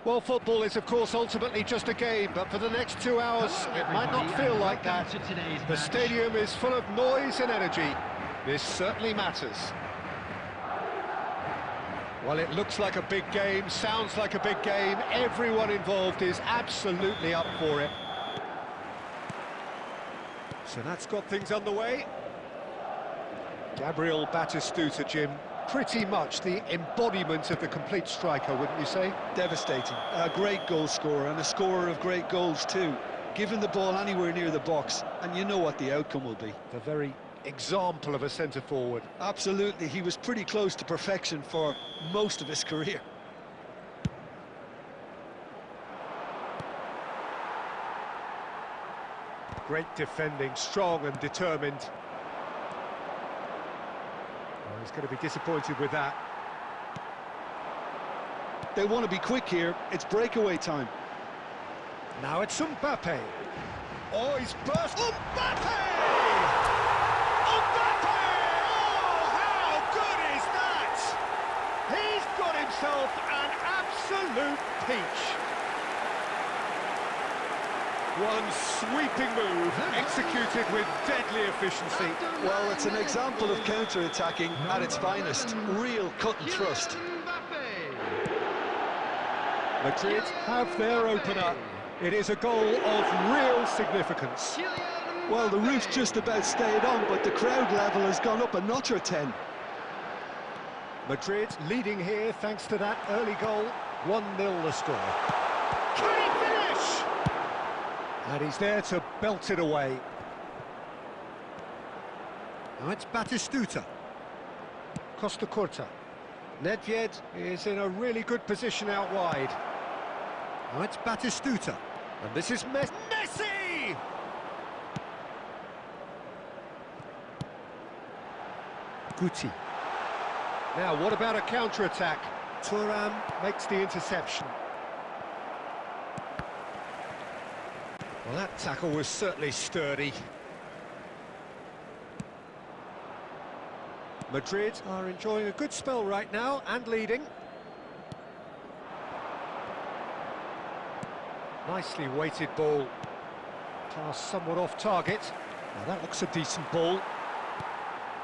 Well, football is, of course, ultimately just a game, but for the next 2 hours, it might not feel like that. The stadium is full of noise and energy. This certainly matters. Well, it looks like a big game, sounds like a big game. Everyone involved is absolutely up for it. So that's got things underway. Gabriel Batistuta, Jim. Pretty much the embodiment of the complete striker, wouldn't you say? Devastating. A great goal scorer and a scorer of great goals too. Given the ball anywhere near the box, and you know what the outcome will be. The very example of a centre-forward. Absolutely, he was pretty close to perfection for most of his career. Great defending, strong and determined. He's going to be disappointed with that. They want to be quick here. It's breakaway time. Now it's Mbappe. Oh, he's burst. Mbappe! Mbappe! Oh, how good is that? He's got himself an absolute peach. One sweeping move, executed with deadly efficiency. Well, it's an example of counter-attacking at its finest. Real cut and thrust. Madrid have their opener. It is a goal of real significance. Well, the roof just about stayed on, but the crowd level has gone up a notch or 10. Madrid leading here thanks to that early goal. 1-0 the score. Can he finish? And he's there to belt it away. Now it's Batistuta. Costa Curta. Nedved is in a really good position out wide. Now it's Batistuta. And this is Messi! Guti. Now, what about a counter-attack? Thuram makes the interception. Well, that tackle was certainly sturdy. Madrid are enjoying a good spell right now and leading. Nicely weighted ball. Pass somewhat off target. Now that looks a decent ball.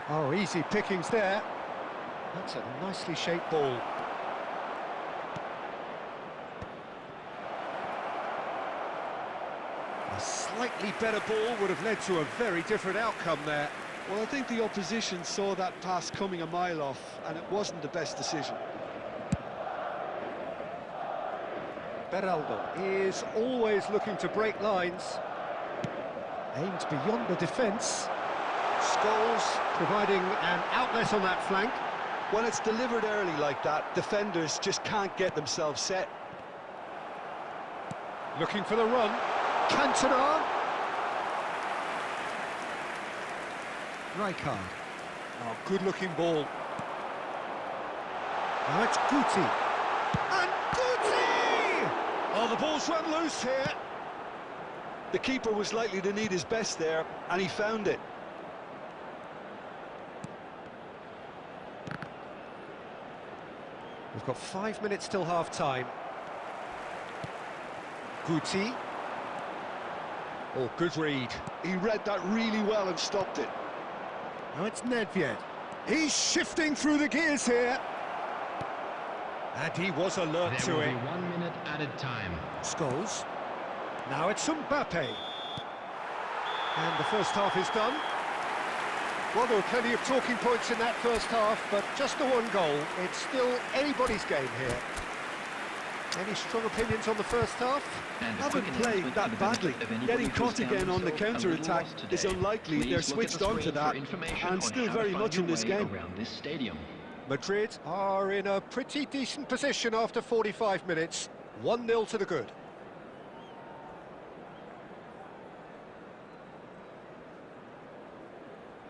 Oh, easy pickings there. That's a nicely shaped ball. A slightly better ball would have led to a very different outcome there. Well, I think the opposition saw that pass coming a mile off, and it wasn't the best decision. Beraldo is always looking to break lines. Aimed beyond the defence. Scholes providing an outlet on that flank. When it's delivered early like that, defenders just can't get themselves set. Looking for the run. Cantona. Rijkaard. Oh, good-looking ball. Now it's Guti. And Guti! Oh, the ball's run loose here. The keeper was likely to need his best there, and he found it. We've got 5 minutes till half-time. Guti. Oh, good read. He read that really well and stopped it. Now it's Nedved. He's shifting through the gears here. And he was alert to it. There will be 1 minute added time. Scholes. Now it's Mbappe. And the first half is done. Well, there were plenty of talking points in that first half, but just the one goal. It's still anybody's game here. Any strong opinions on the first half? Haven't played that badly. Getting caught again on the counter-attack is unlikely. They're switched on to that, and still very much in this game. Madrid are in a pretty decent position after 45 minutes. 1-0 to the good.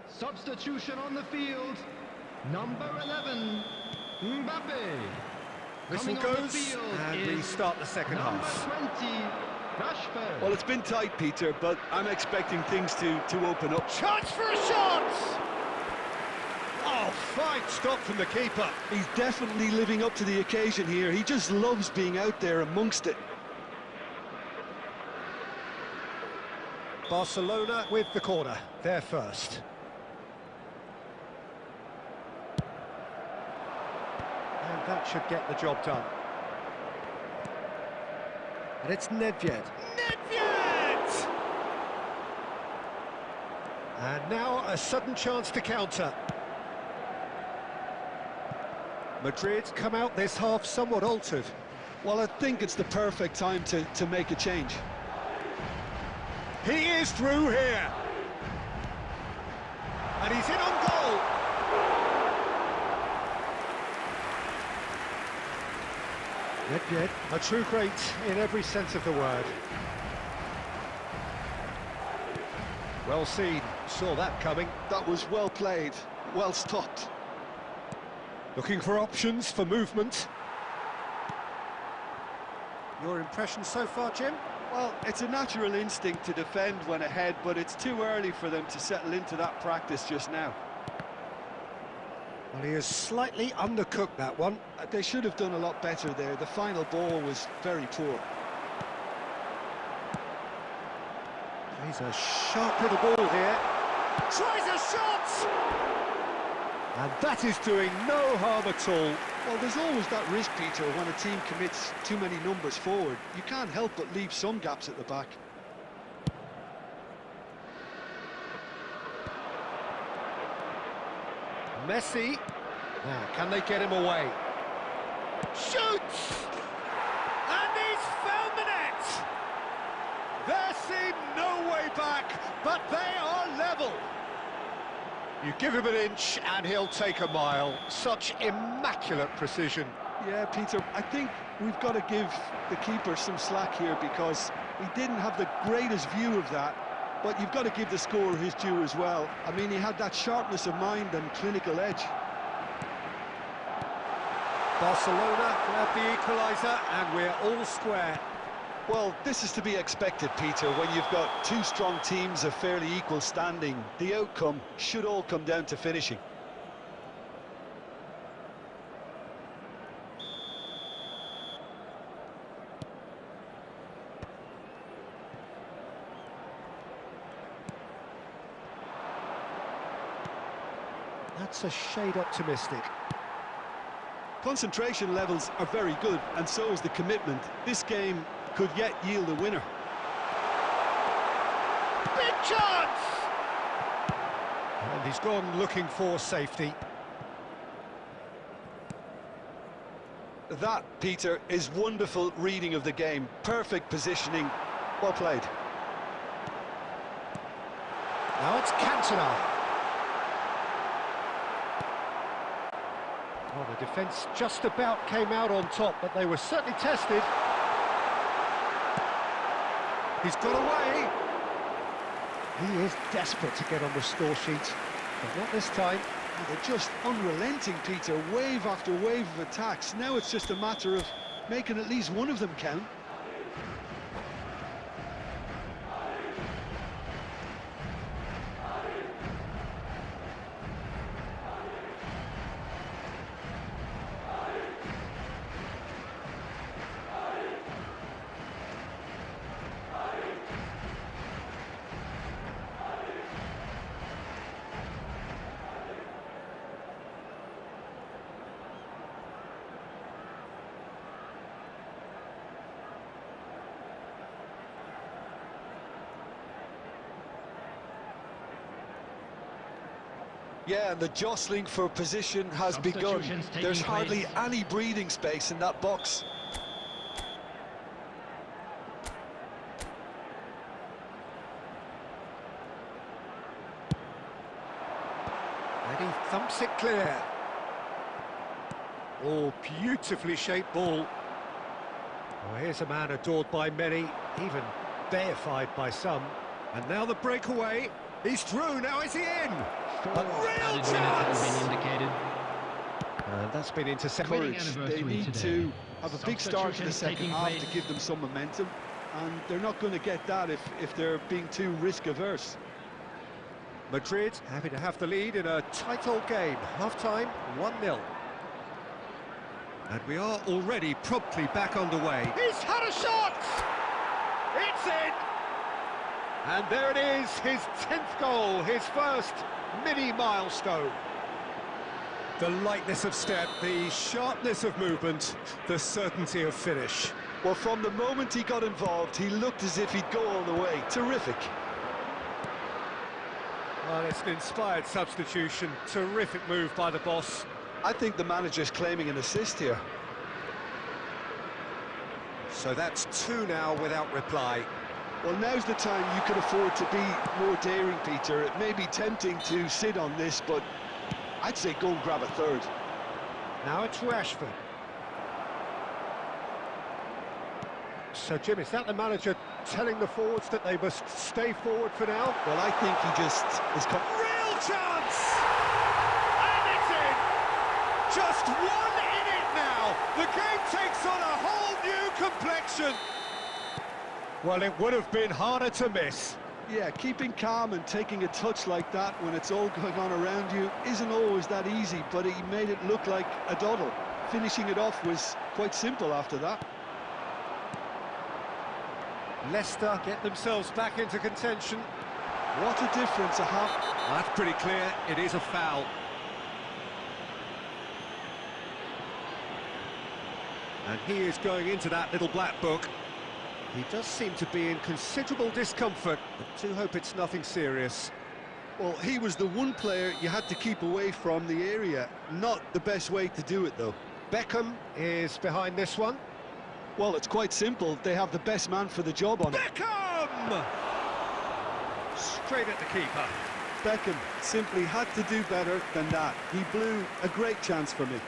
Substitution on the field. Number 11, Mbappe. Whistle goes, and we start the second half. Number 20, Rashford. Well, it's been tight, Peter, but I'm expecting things to open up. Chance for a shot! Oh, Fine stop from the keeper. He's definitely living up to the occasion here. He just loves being out there amongst it. Barcelona with the corner, they're first. And that should get the job done. And it's Nedved. Nedved! And now a sudden chance to counter. Madrid come out this half somewhat altered. Well, I think it's the perfect time to make a change. He is through here. And he's in on goal. Nedved, a true great in every sense of the word. Well seen, saw that coming. That was well played, well stopped. Looking for options for movement. Your impression so far, Jim? Well, it's a natural instinct to defend when ahead, but it's too early for them to settle into that practice just now. Well, he has slightly undercooked that one. They should have done a lot better there. The final ball was very poor. He's a sharp little ball here. Tries a shot! And that is doing no harm at all. Well, there's always that risk, Peter, when a team commits too many numbers forward. You can't help but leave some gaps at the back. Messi. Now, can they get him away? Shoots! And he's found the net! There seemed no way back, but they are level. You give him an inch and he'll take a mile. Such immaculate precision. Yeah, Peter, I think we've got to give the keeper some slack here because he didn't have the greatest view of that, but you've got to give the scorer his due as well. I mean, he had that sharpness of mind and clinical edge. Barcelona grab the equaliser and we're all square. Well, this is to be expected, Peter, when you've got two strong teams of fairly equal standing. The outcome should all come down to finishing. That's a shade optimistic. Concentration levels are very good, and so is the commitment. This game could yet yield a winner. Big chance! And he's gone looking for safety. That, Peter, is wonderful reading of the game. Perfect positioning. Well played. Now it's Cantona. Well, the defence just about came out on top, but they were certainly tested. He's got away. He is desperate to get on the score sheet, but not this time. They're just unrelenting, Peter. Wave after wave of attacks. Now it's just a matter of making at least one of them count. Yeah, and the jostling for position has begun. There's hardly any breathing space in that box. And he thumps it clear. Oh, beautifully shaped ball. Oh, here's a man adored by many, even deified by some. And now the breakaway. He's through, now is he in? A real chance! Has been indicated. And that's been intercepted. They need to have a big start to the second half to give them some momentum, and they're not going to get that if they're being too risk-averse. Madrid happy to have the lead in a tight old game. Half-time, 1-0. And we are already promptly back underway. He's had a shot! It's in! And there it is, his 10th goal, his first mini milestone. The lightness of step, the sharpness of movement, the certainty of finish. Well, from the moment he got involved, he looked as if he'd go all the way. Terrific. Well, it's an inspired substitution. Terrific move by the boss. I think the manager's claiming an assist here. So that's 2 now without reply. Well, now's the time you can afford to be more daring, Peter. It may be tempting to sit on this, but I'd say go and grab a third. Now it's Rashford. So, Jim, is that the manager telling the forwards that they must stay forward for now? Well, I think he just is... Real chance! And it's in! Just one in it now! The game takes on a whole new complexion! Well, it would have been harder to miss. Yeah, keeping calm and taking a touch like that when it's all going on around you isn't always that easy, but he made it look like a doddle. Finishing it off was quite simple after that. Leicester get themselves back into contention. What a difference a half... That's pretty clear, it is a foul. And he is going into that little black book. He does seem to be in considerable discomfort, but do hope it's nothing serious. Well, he was the one player you had to keep away from the area. Not the best way to do it, though. Beckham is behind this one. Well, it's quite simple. They have the best man for the job on it. Beckham! Straight at the keeper. Beckham simply had to do better than that. He blew a great chance for me.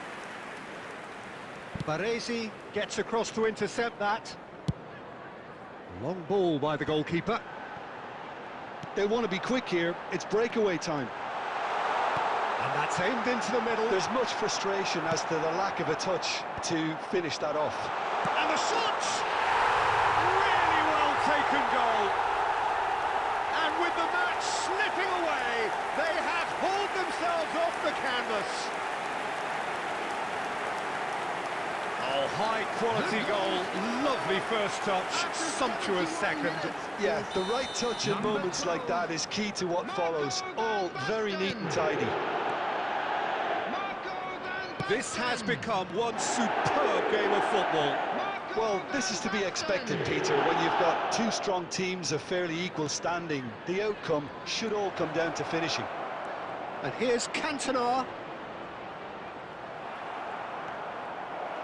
Baresi gets across to intercept that. Long ball by the goalkeeper. They want to be quick here. It's breakaway time. And that's aimed into the middle. There's much frustration as to the lack of a touch to finish that off. And the shot! Really well taken goal. And with the match slipping away, they have hauled themselves off the canvas. Oh, high-quality goal. Lovely first touch. Sumptuous second. Yeah, the right touch in moments like that is key to what follows. All very neat and tidy. This has become one superb game of football. Well, this is to be expected, Peter, when you've got two strong teams of fairly equal standing. The outcome should all come down to finishing. And here's Cantona.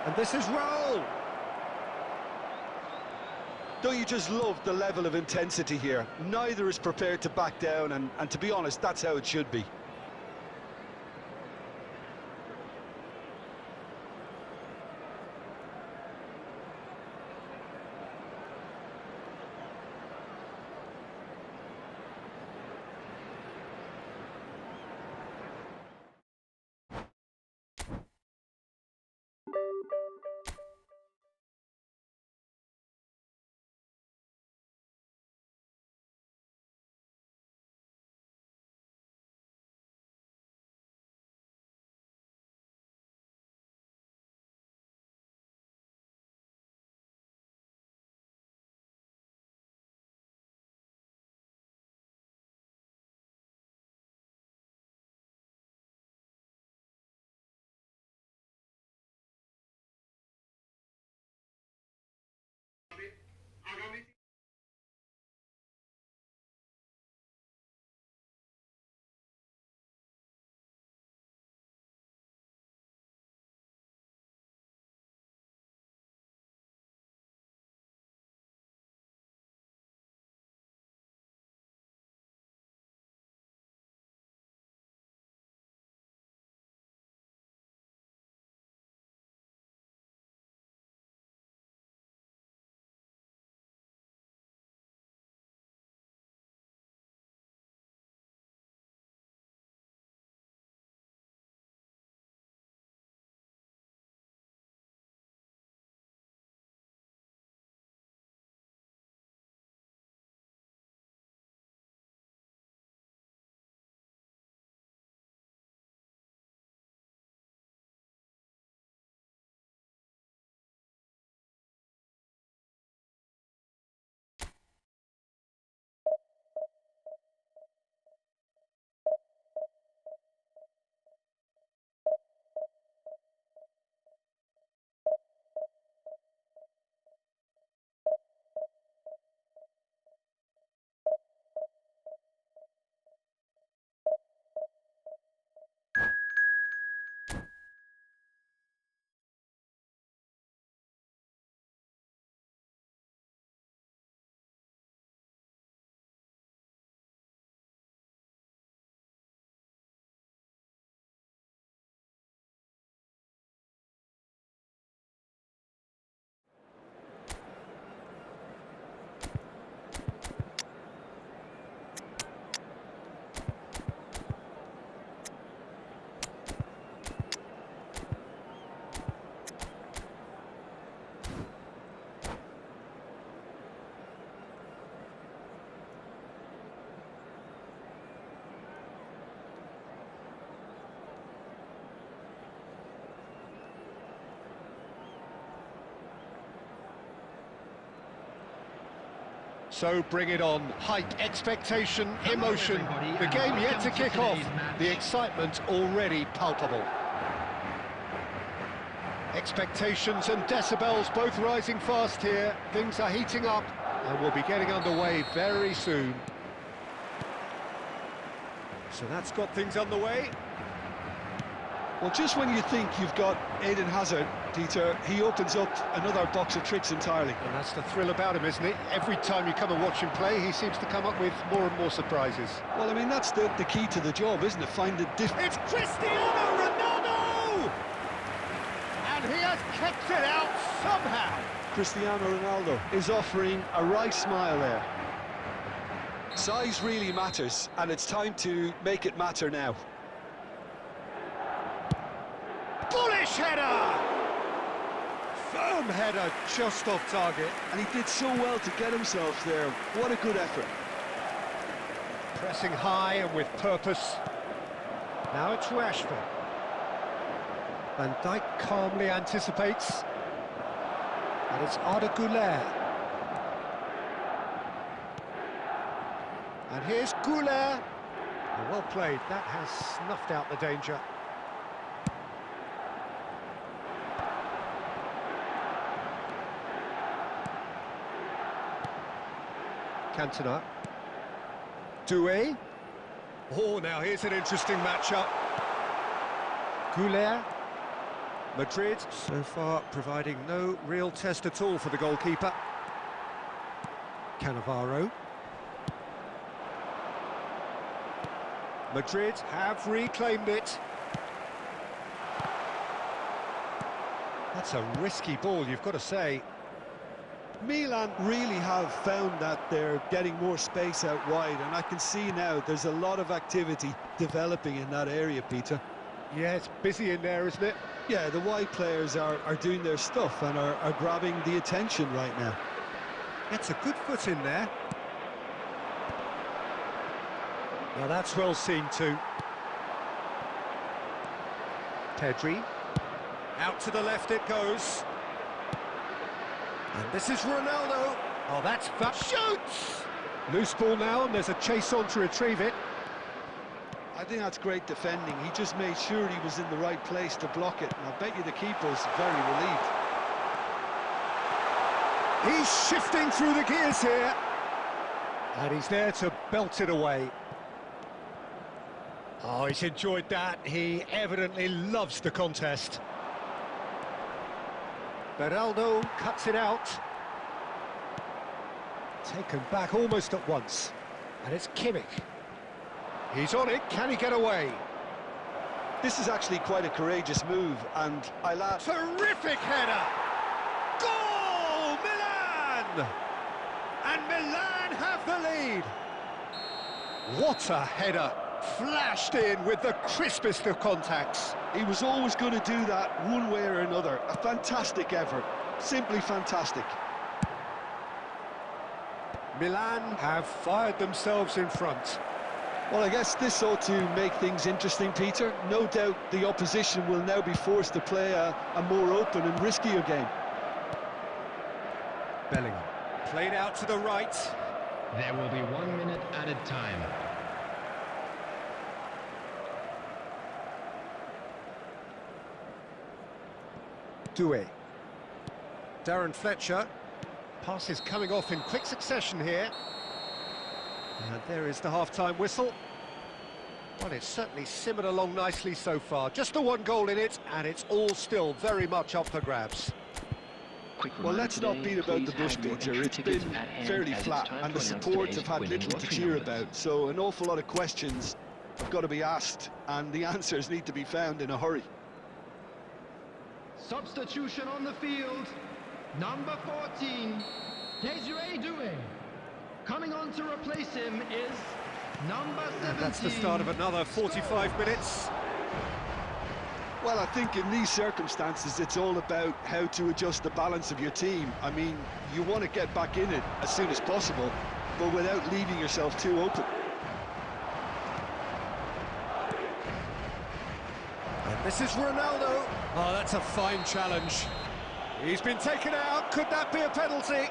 And this is Raul. Don't you just love the level of intensity here? Neither is prepared to back down, and to be honest, that's how it should be. So bring it on. Hype, expectation, emotion. The game yet to kick off. The excitement already palpable. Expectations and decibels both rising fast here. Things are heating up and we'll be getting underway very soon. So that's got things underway. Well, just when you think you've got Eden Hazard, Peter, he opens up another box of tricks entirely. And that's the thrill about him, isn't it? Every time you come and watch him play, he seems to come up with more and more surprises. Well, I mean, that's the key to the job, isn't it? Find the difference. It's Cristiano Ronaldo! And he has kept it out somehow. Cristiano Ronaldo is offering a right smile there. Size really matters, and it's time to make it matter now. Bullish header! Firm header, just off target. And he did so well to get himself there. What a good effort. Pressing high and with purpose. Now it's Rashford. Van Dijk calmly anticipates. And it's Arda Güler. And here's Güler. Well played, that has snuffed out the danger. Cantona. Doué. Oh, now here's an interesting matchup. Güler. Madrid, so far providing no real test at all for the goalkeeper. Cannavaro. Madrid have reclaimed it. That's a risky ball, you've got to say. Milan really have found that they're getting more space out wide, and I can see now there's a lot of activity developing in that area, Peter. Yeah, it's busy in there, isn't it? Yeah, the wide players are doing their stuff and are grabbing the attention right now. That's a good foot in there. Now that's well seen too. Pedri. Out to the left it goes. And this is Ronaldo. Oh, that's shoots! Loose ball now, and there's a chase on to retrieve it. I think that's great defending. He just made sure he was in the right place to block it, and I bet you the keeper's very relieved. He's shifting through the gears here. And he's there to belt it away. Oh, he's enjoyed that. He evidently loves the contest. Beraldo cuts it out. Taken back almost at once. And it's Kimmich. He's on it, can he get away? This is actually quite a courageous move, and I laugh. Terrific header! Goal, Milan! And Milan have the lead. What a header! Flashed in with the crispest of contacts. He was always going to do that one way or another. A fantastic effort, simply fantastic. Milan have fired themselves in front. Well, I guess this ought to make things interesting, Peter. No doubt the opposition will now be forced to play a more open and riskier game. Bellingham. Played out to the right. There will be 1 minute added time. Doué. Darren Fletcher. Passes coming off in quick succession here. And there is the half-time whistle. Well, it's certainly simmered along nicely so far. Just the one goal in it, and it's all still very much up for grabs. Well, let's not beat about the bush, Peter. It's been fairly flat, and the supports have had little to cheer about. So an awful lot of questions have got to be asked, and the answers need to be found in a hurry. Substitution on the field. Number 14, Desiree Doué. Coming on to replace him is number 17. And that's the start of another 45 minutes. Well, I think in these circumstances, it's all about how to adjust the balance of your team. I mean, you want to get back in it as soon as possible, but without leaving yourself too open. And this is Ronaldo. Oh, that's a fine challenge. He's been taken out. Could that be a penalty?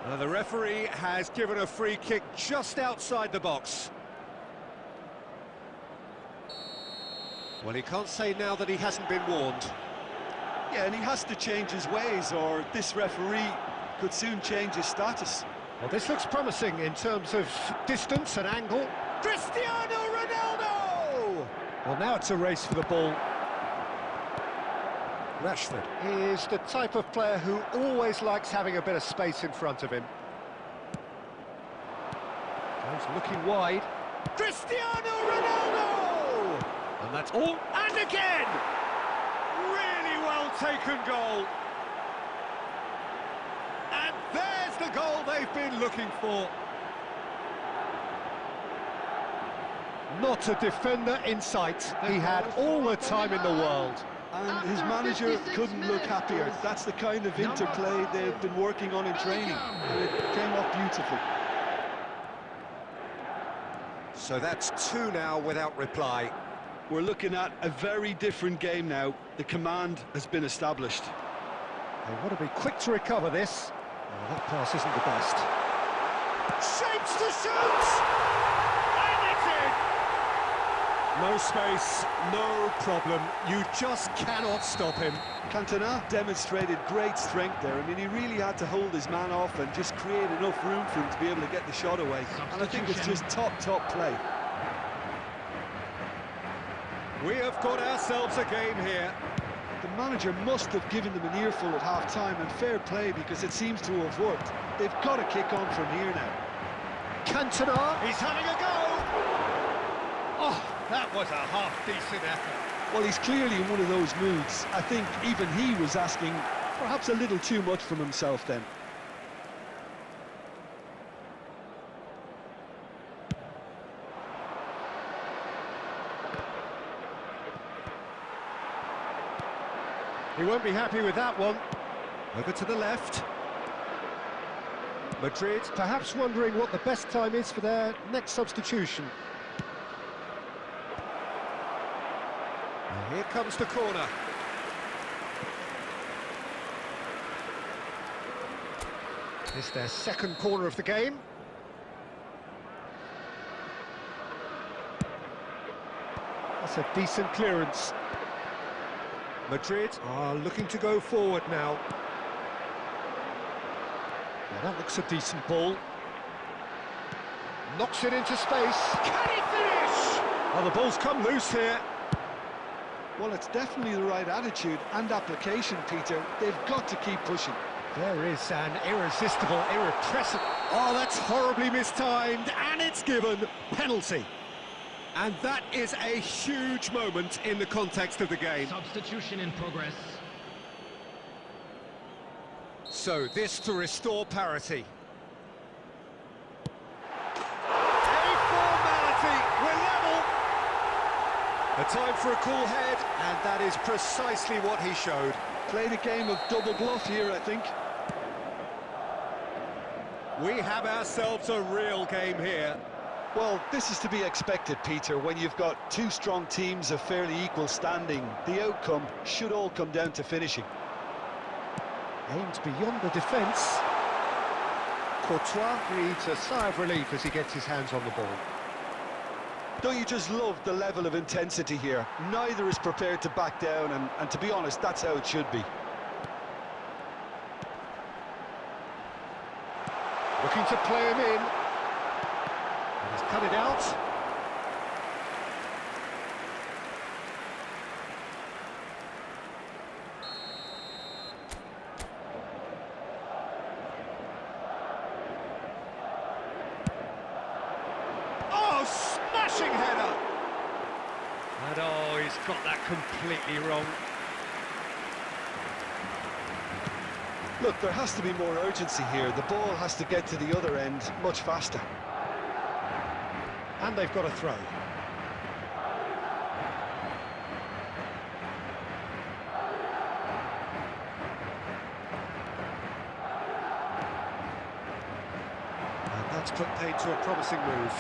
The referee has given a free kick just outside the box. Well, he can't say now that he hasn't been warned. Yeah, and he has to change his ways, or this referee could soon change his status. Well, this looks promising in terms of distance and angle. Cristiano Ronaldo! Well, now it's a race for the ball. Rashford is the type of player who always likes having a bit of space in front of him. Goes looking wide. Cristiano Ronaldo! And that's all. And again! Really well taken goal. And there's the goal they've been looking for. Not a defender in sight. He had all the time in the world. And his manager couldn't look happier. That's the kind of interplay they've been working on in training, and it came off beautifully. So that's 2 now without reply. We're looking at a very different game now. The command has been established. They want to be quick to recover this. Oh, that pass isn't the best. Shapes to shoot! And it's in! No space, no problem. You just cannot stop him. Cantona demonstrated great strength there. I mean, he really had to hold his man off and just create enough room for him to be able to get the shot away. And I think it's just top play. We have got ourselves a game here. The manager must have given them an earful at half-time, and fair play, because it seems to have worked. They've got to kick on from here now. Cantona, he's having a go! Oh, that was a half-decent effort. Well, he's clearly in one of those moods. I think even he was asking perhaps a little too much from himself then. He won't be happy with that one. Over to the left. Madrid perhaps wondering what the best time is for their next substitution. And here comes the corner. It's their second corner of the game. That's a decent clearance. Madrid are looking to go forward now. Well, that looks a decent ball. Knocks it into space. Can he finish? Well, the ball's come loose here. Well, it's definitely the right attitude and application, Peter. They've got to keep pushing. There is an irresistible, irrepressible... Oh, that's horribly mistimed, and it's given penalty. And that is a huge moment in the context of the game. Substitution in progress. So, this to restore parity. A formality, we're level! A time for a cool head, and that is precisely what he showed. Played a game of double bluff here, I think. We have ourselves a real game here. Well, this is to be expected, Peter. When you've got two strong teams of fairly equal standing, the outcome should all come down to finishing. Aimed beyond the defence. Courtois breathes a sigh of relief as he gets his hands on the ball. Don't you just love the level of intensity here? Neither is prepared to back down, and to be honest, that's how it should be. Looking to play him in. He's cut it out. Oh, smashing header! And oh, he's got that completely wrong. Look, there has to be more urgency here. The ball has to get to the other end much faster. And they've got a throw. And that's put paid to a promising move.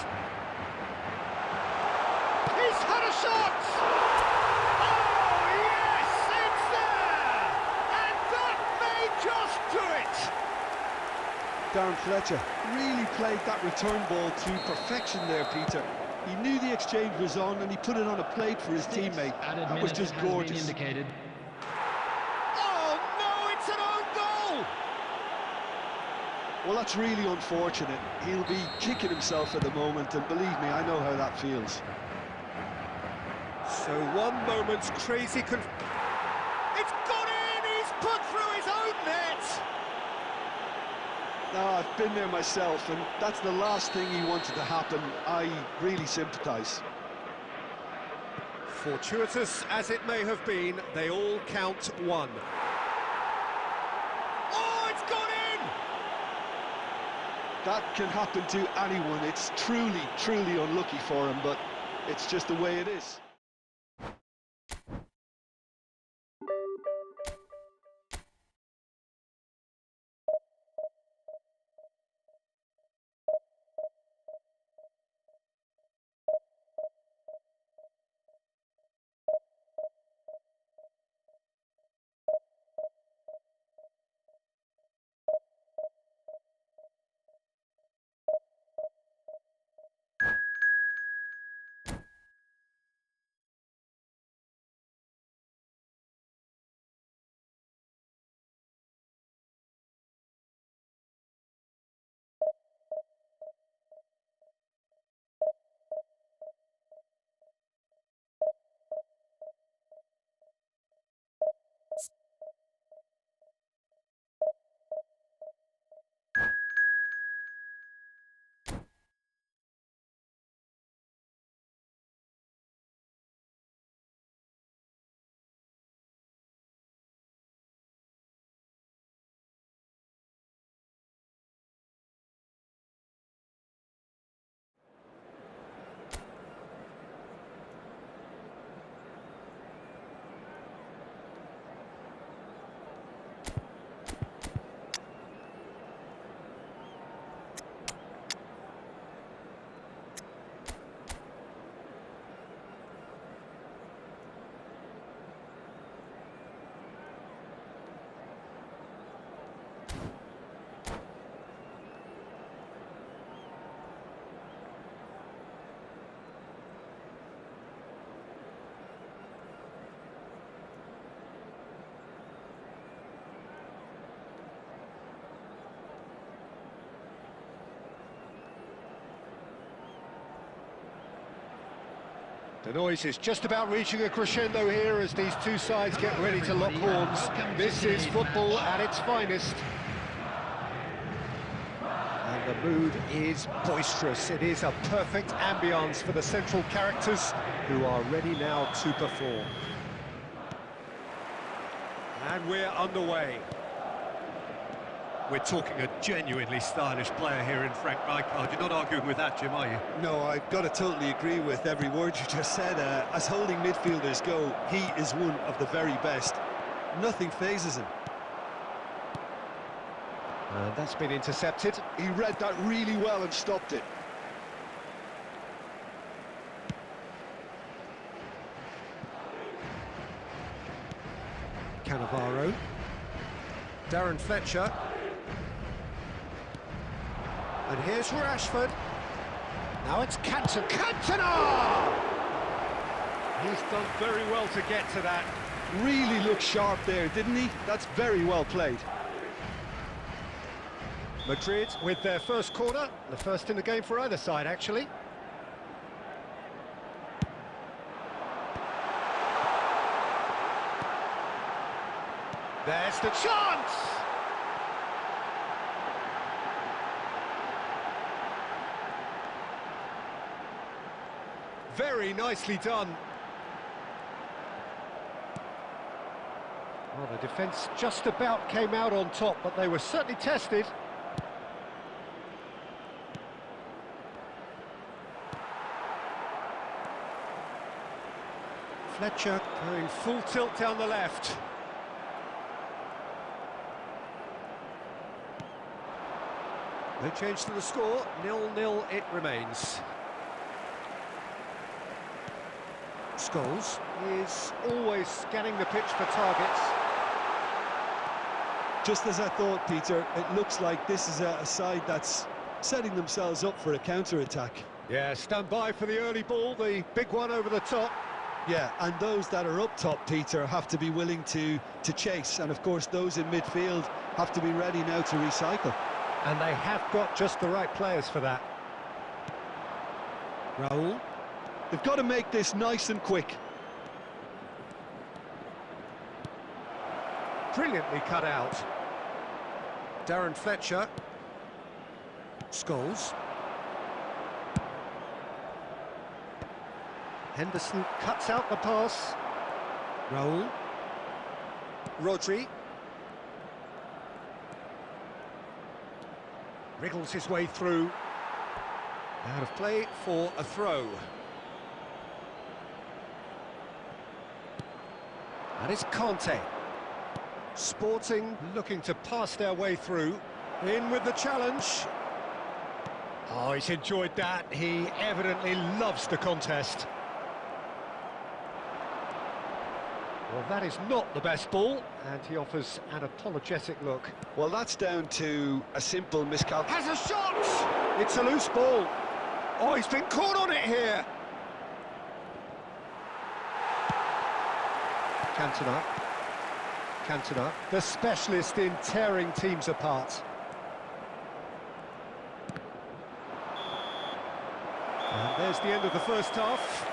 He's had a shot! Oh, yes, it's there! And that may just do it! Darren Fletcher really played that return ball to perfection there, Peter. He knew the exchange was on and he put it on a plate for his teammate. That was just gorgeous. Oh no, it's an own goal! Well, that's really unfortunate. He'll be kicking himself at the moment, and believe me, I know how that feels. So one moment's crazy It's gone in! He's put through his own net! No, I've been there myself, and that's the last thing he wanted to happen. I really sympathise. Fortuitous as it may have been, they all count one. Oh, it's gone in! That can happen to anyone. It's truly, truly unlucky for him, but it's just the way it is. The noise is just about reaching a crescendo here as these two sides get ready to lock horns. This is football at its finest. And the mood is boisterous. It is a perfect ambience for the central characters who are ready now to perform. And we're underway. We're talking a genuinely stylish player here in Frank Rijkaard. You're not arguing with that, Jim, are you? No, I've got to totally agree with every word you just said. As holding midfielders go, he is one of the very best. Nothing phases him. And that's been intercepted. He read that really well and stopped it. Cannavaro. Darren Fletcher. And here's Rashford. Now it's Cantona! He's done very well to get to that. Really looked sharp there, didn't he? That's very well played. Madrid with their first corner, the first in the game for either side, actually. There's the chance! Very nicely done. Well, the defence just about came out on top, but they were certainly tested. Fletcher going full tilt down the left. No change to the score, 0-0 it remains. Scholes is always scanning the pitch for targets. Just as I thought, Peter, it looks like this is a side that's setting themselves up for a counter-attack. Yeah, stand by for the early ball, the big one over the top. Yeah, and those that are up top, Peter, have to be willing to chase. And, of course, those in midfield have to be ready now to recycle. And they have got just the right players for that. Raul. They've got to make this nice and quick. Brilliantly cut out. Darren Fletcher. Scholes. Henderson cuts out the pass. Raul. Rodri. Wriggles his way through. Out of play for a throw. That is Conte. Sporting looking to pass their way through. In with the challenge. Oh, he's enjoyed that. He evidently loves the contest. Well, that is not the best ball, and he offers an apologetic look. Well, that's down to a simple miscalculation. Has a shot! It's a loose ball. Oh, he's been caught on it here. Cantona, the specialist in tearing teams apart. And there's the end of the first half.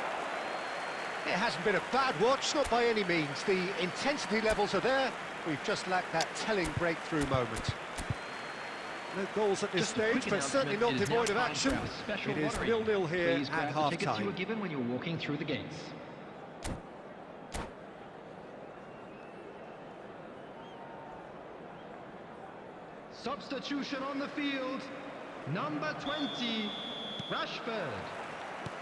It hasn't been a bad watch, not by any means. The intensity levels are there. We've just lacked that telling breakthrough moment. No goals at this stage, but certainly not devoid of action. It is 0-0 here at half-time. Tickets you were given when you were walking through the gates. Substitution on the field, number 20, Rashford.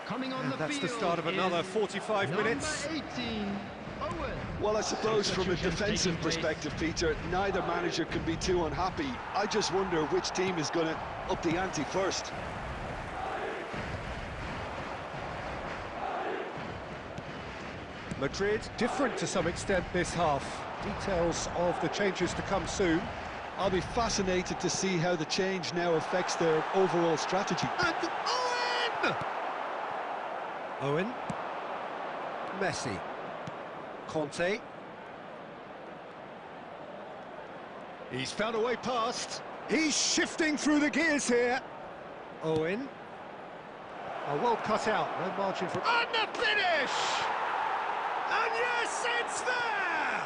Coming on the field. That's the start of another 45 minutes. Number 18, Owen. Well, I suppose from a defensive perspective, Peter, neither manager can be too unhappy. I just wonder which team is going to up the ante first. Madrid different to some extent this half. Details of the changes to come soon. I'll be fascinated to see how the change now affects their overall strategy. And Owen! Owen. Messi. Conte. He's found a way past. He's shifting through the gears here. Owen. Oh, well cut out. No margin for... And the finish! And yes, it's there!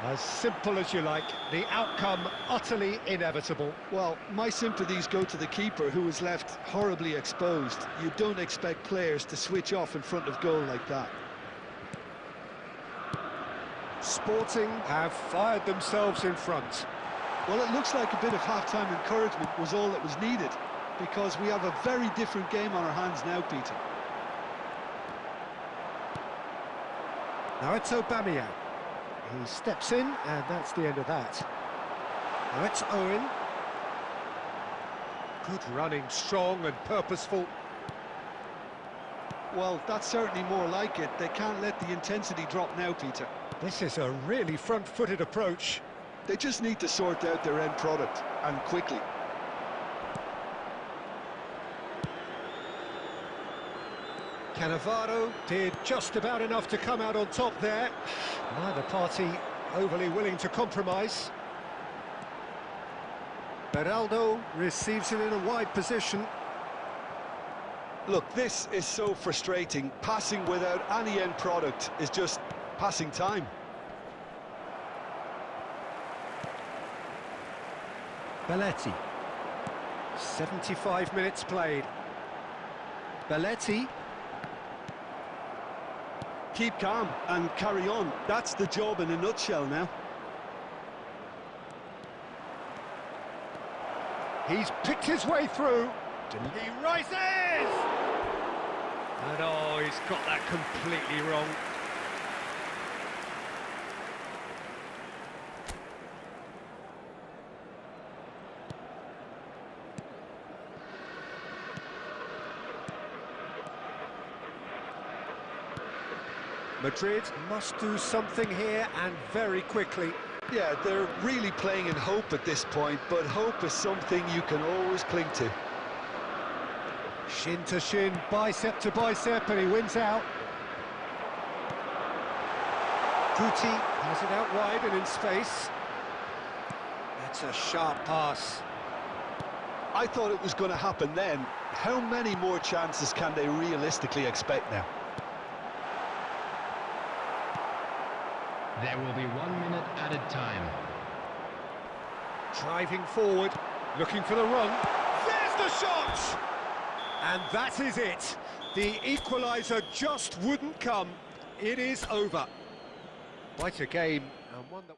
As simple as you like, the outcome utterly inevitable. Well, my sympathies go to the keeper, who was left horribly exposed. You don't expect players to switch off in front of goal like that. Sporting have fired themselves in front. Well, it looks like a bit of half-time encouragement was all that was needed, because we have a very different game on our hands now, Peter. Now it's Aubameyang. He steps in, and that's the end of that. Now it's Owen. Good running, strong and purposeful. Well, that's certainly more like it. They can't let the intensity drop now, Peter. This is a really front-footed approach. They just need to sort out their end product, and quickly. Cannavaro did just about enough to come out on top there. Neither party overly willing to compromise. Beraldo receives it in a wide position. Look, this is so frustrating. Passing without any end product is just passing time. Belletti. 75 minutes played. Belletti. Keep calm and carry on. That's the job in a nutshell now. He's picked his way through. He rises! And oh, he's got that completely wrong. Madrid must do something here, and very quickly. Yeah, they're really playing in hope at this point, but hope is something you can always cling to. Shin to shin, bicep to bicep, and he wins out. Kuti has it out wide and in space. That's a sharp pass. I thought it was going to happen then. How many more chances can they realistically expect now? There will be 1 minute added time. Driving forward, looking for the run. There's the shot! And that is it. The equaliser just wouldn't come. It is over. Quite a game, and one that...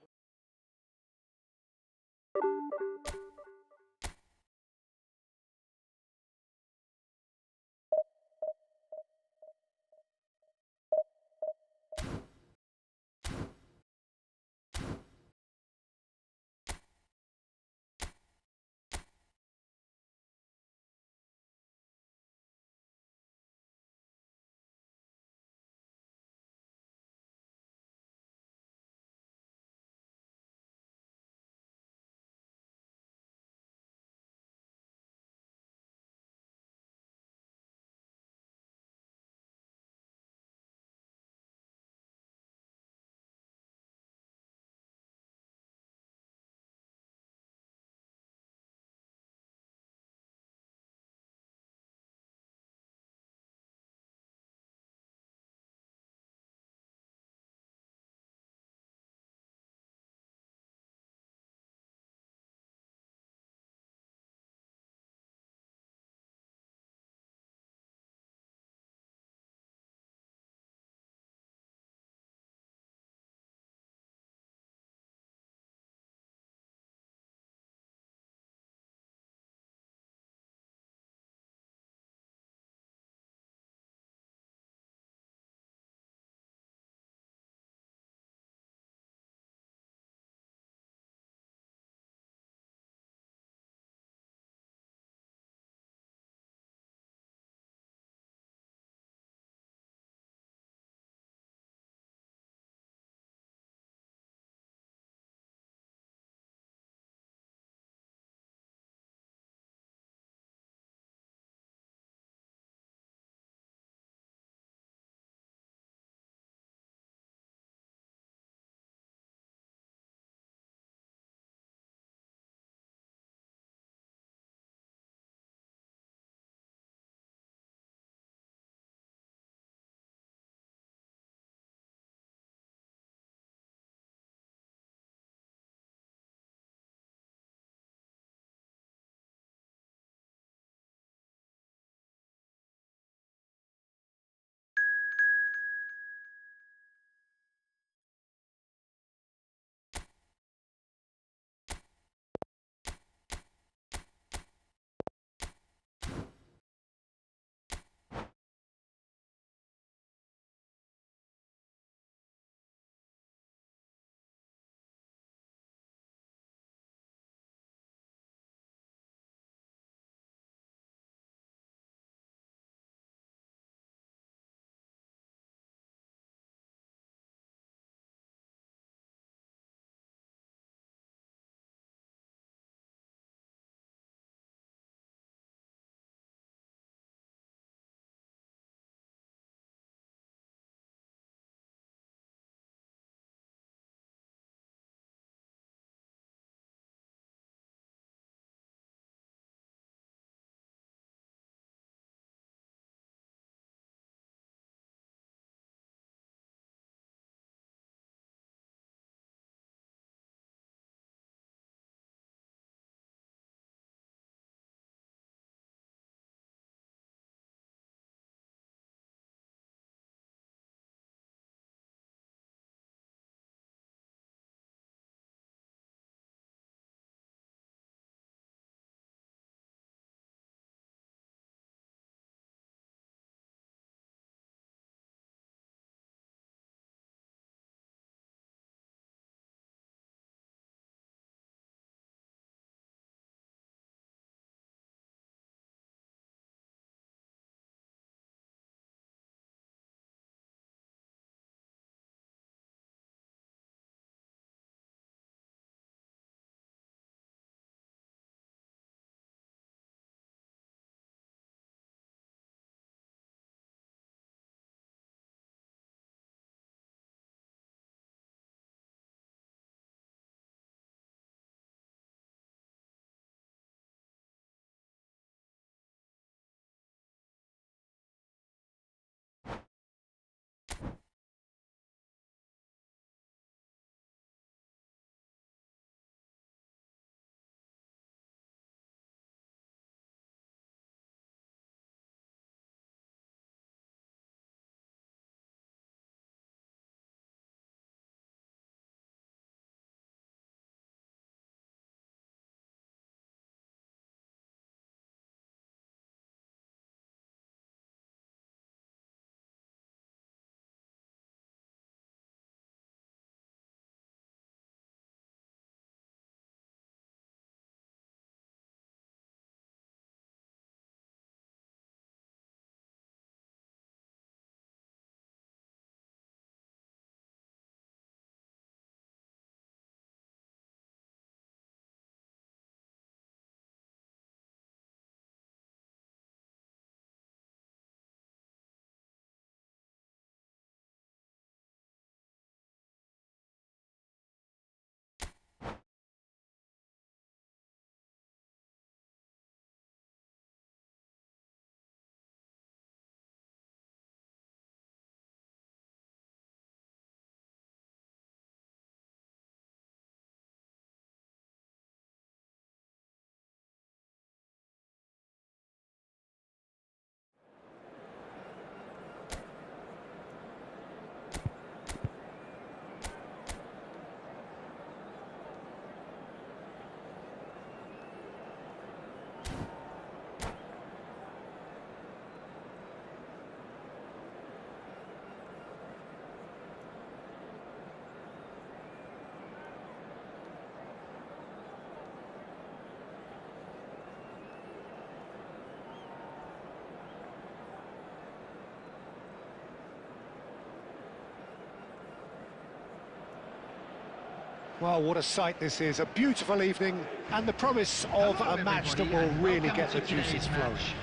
Well, what a sight this is, a beautiful evening, and the promise of Hello, a match that everybody, will and really welcome get the to juices today's flowing. match.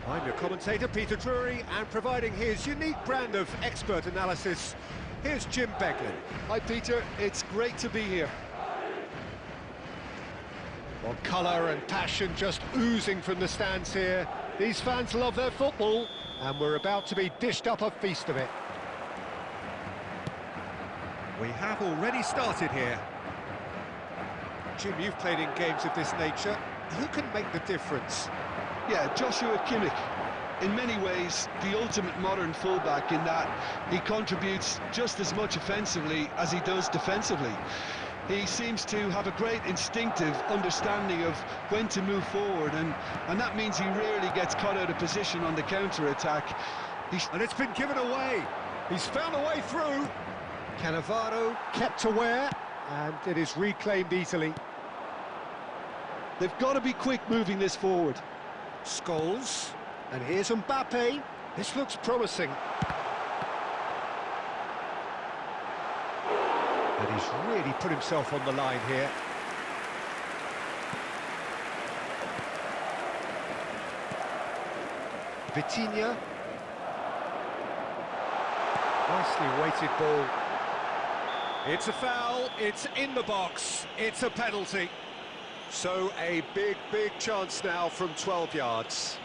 I'm your commentator, Peter Drury, and providing his unique brand of expert analysis, here's Jim Beglin. Hi, Peter. It's great to be here. Well, colour and passion just oozing from the stands here. These fans love their football, and we're about to be dished up a feast of it. We have already started here. Jim, you've played in games of this nature. Who can make the difference? Yeah, Joshua Kimmich. In many ways, the ultimate modern fullback in that he contributes just as much offensively as he does defensively. He seems to have a great instinctive understanding of when to move forward, and that means he rarely gets caught out of position on the counter-attack. And it's been given away. He's found a way through. Cannavaro kept aware, and it is reclaimed easily. They've got to be quick moving this forward. Scholes, and here's Mbappe. This looks promising. And he's really put himself on the line here. Vitinha. Nicely weighted ball. It's a foul, it's in the box, it's a penalty. So a big chance now from 12 yards.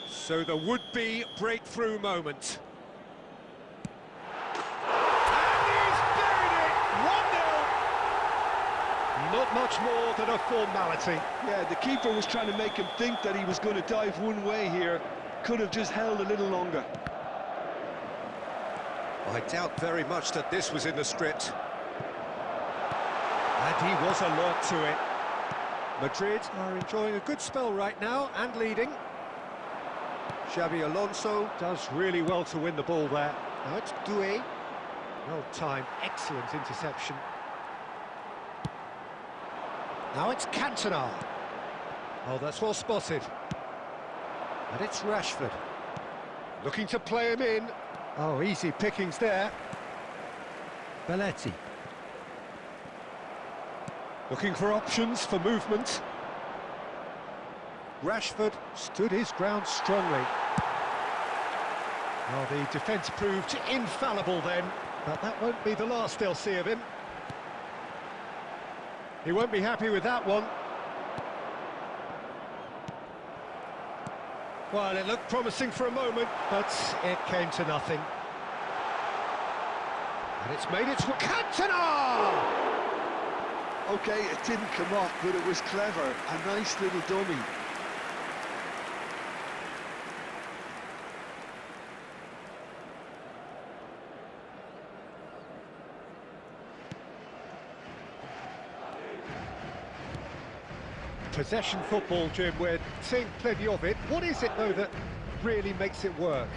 So the would-be breakthrough moment. And he's buried it! 1-0! Not much more than a formality. Yeah, the keeper was trying to make him think that he was going to dive one way here. Could have just held a little longer. I doubt very much that this was in the script. And he was alert to it. Madrid are enjoying a good spell right now and leading. Xabi Alonso does really well to win the ball there. Now it's Doué. Well timed, excellent interception. Now it's Cantona. Oh, that's well spotted. And it's Rashford. Looking to play him in. Oh, easy pickings there. Belletti. Looking for options for movement. Rashford stood his ground strongly. Oh, the defence proved infallible then, but that won't be the last they'll see of him. He won't be happy with that one. Well, it looked promising for a moment, but it came to nothing. And it's made its... Cantona! Okay, it didn't come off, but it was clever. A nice little dummy. Possession football, Jim, we're seeing plenty of it. What is it, though, that really makes it work?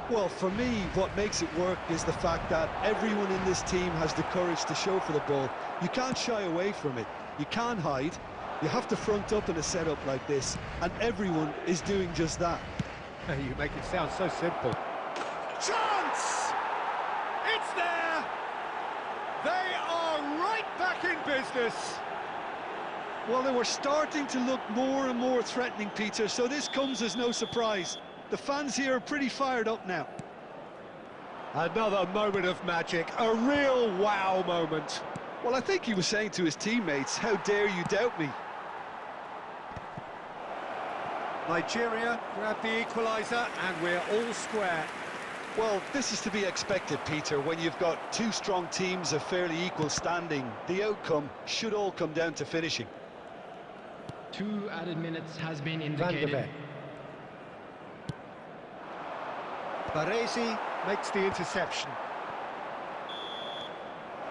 Well, for me, what makes it work is the fact that everyone in this team has the courage to show for the ball. You can't shy away from it. You can't hide. You have to front up in a setup like this, and everyone is doing just that. You make it sound so simple. Chance! It's there! They are right back in business. Well, they were starting to look more and more threatening, Peter, so this comes as no surprise. The fans here are pretty fired up now. Another moment of magic, a real wow moment. Well, I think he was saying to his teammates, how dare you doubt me? Nigeria grab the equaliser and we're all square. Well, this is to be expected, Peter, when you've got two strong teams of fairly equal standing. The outcome should all come down to finishing. 2 added minutes has been indicated. Baresi makes the interception.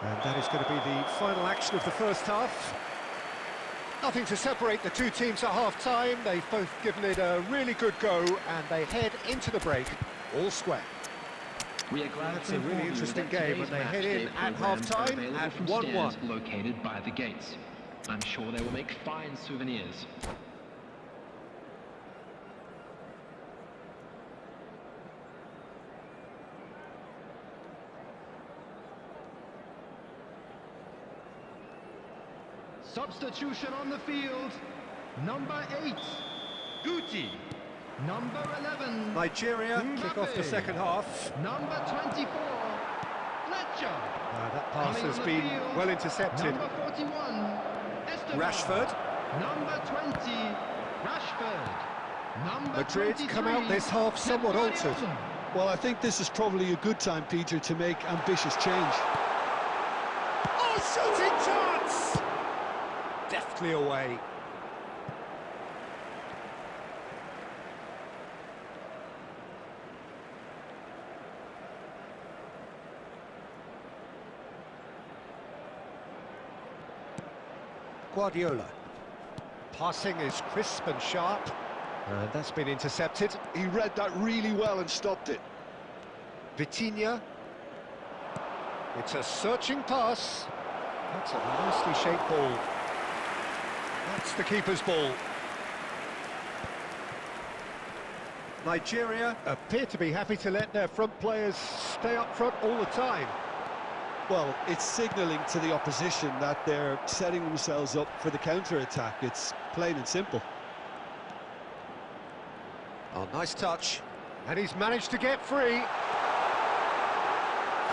And that is going to be the final action of the first half. Nothing to separate the two teams at half-time. They've both given it a really good go, and they head into the break all square. We are glad That's to a really inform you interesting that game, today's and they head match in day at programs are half-time available at from 1-1. stands located by the gates. I'm sure they will make fine souvenirs. Substitution on the field. Number 8, Guti. Number 11, Nigeria kick off the Mbappe. second half. Number 24, Fletcher. That pass Coming has on the been field, well intercepted. Number 41, Esteban. Rashford. Number 20, Rashford. Number Madrid 23, come out this half somewhat Pep altered. Guardiola. Well, I think this is probably a good time, Peter, to make ambitious change. Oh, shooting chance! Deftly away. Guardiola. Passing is crisp and sharp. And that's been intercepted. He read that really well and stopped it. Vitinha. It's a searching pass. That's a nicely shaped ball. That's the keeper's ball. Nigeria appear to be happy to let their front players stay up front all the time. Well, it's signalling to the opposition that they're setting themselves up for the counter-attack. It's plain and simple. Oh, nice touch. And he's managed to get free.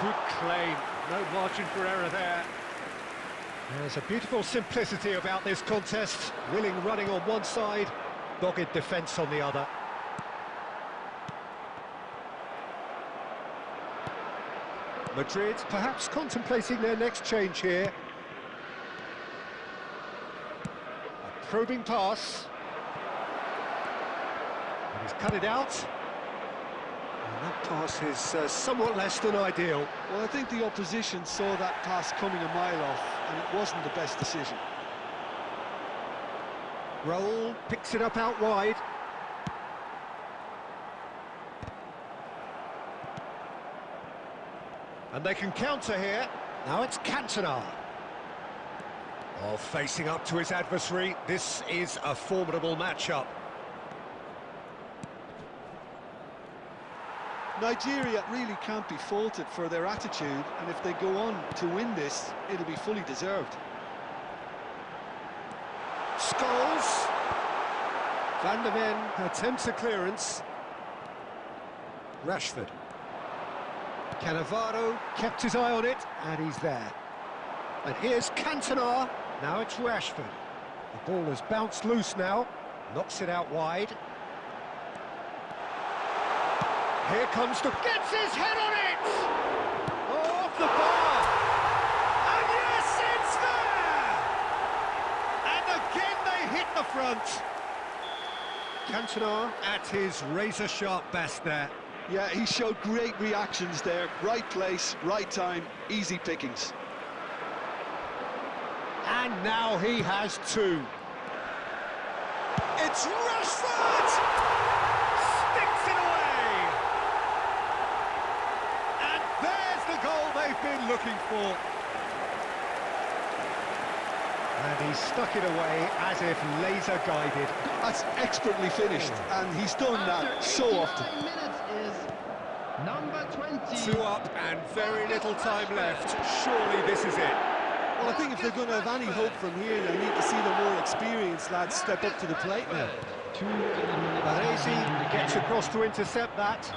Good claim. No margin for error there. There's a beautiful simplicity about this contest. Willing running on one side, dogged defence on the other. Madrid perhaps contemplating their next change here. A probing pass. And he's cut it out. And that pass is somewhat less than ideal. Well, I think the opposition saw that pass coming a mile off, and it wasn't the best decision. Raul picks it up out wide. And they can counter here. Now it's Cantona. Oh, facing up to his adversary. This is a formidable matchup. Nigeria really can't be faulted for their attitude, and if they go on to win this, it'll be fully deserved. Scholes. Van der Ven attempts a clearance. Rashford. Cannavaro kept his eye on it, and he's there. And here's Cantona. Now it's Rashford. The ball has bounced loose now. Knocks it out wide. Here comes the... Gets his head on it! Oh, off the bar! And yes, it's there! And again they hit the front. Cantona at his razor-sharp best there. Yeah, he showed great reactions there. Right place, right time, easy pickings. And now he has two. It's Rashford! Sticks it away! And there's the goal they've been looking for. And he stuck it away as if laser guided. That's expertly finished, and he's done that so often. Minutes is number 20. Two up and very little time left. Surely this is it. Well, I think if they're going to have any hope from here, they need to see the more experienced lads step up to the plate now. Baresi gets across to intercept that.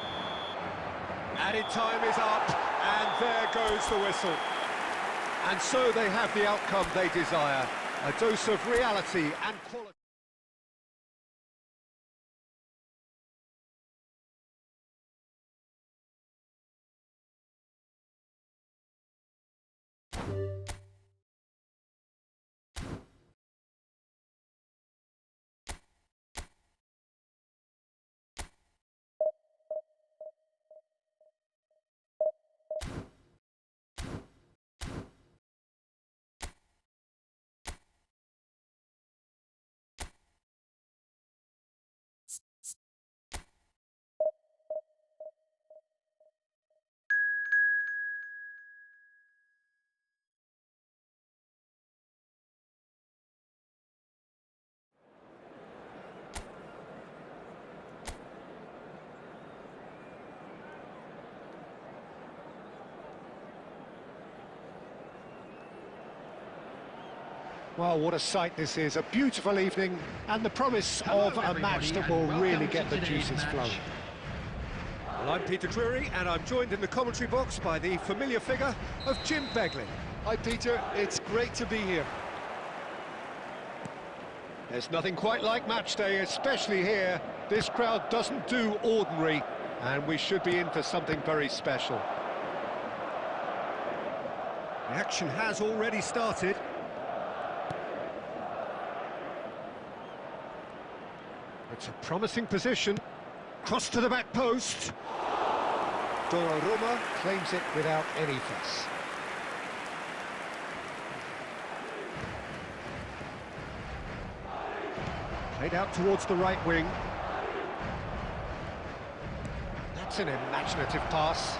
Added time is up, and there goes the whistle. And so they have the outcome they desire. A dose of reality and quality. Well, what a sight this is. A beautiful evening and the promise Hello, of a match that will everybody, really and get the welcome to today's juices match. flowing. Well, I'm Peter Drury, and I'm joined in the commentary box by the familiar figure of Jim Begley. Hi, Peter. It's great to be here. There's nothing quite like match day, especially here. This crowd doesn't do ordinary, and we should be in for something very special. The action has already started. It's a promising position. Cross to the back post. Donnarumma claims it without any fuss. Played out towards the right wing. That's an imaginative pass.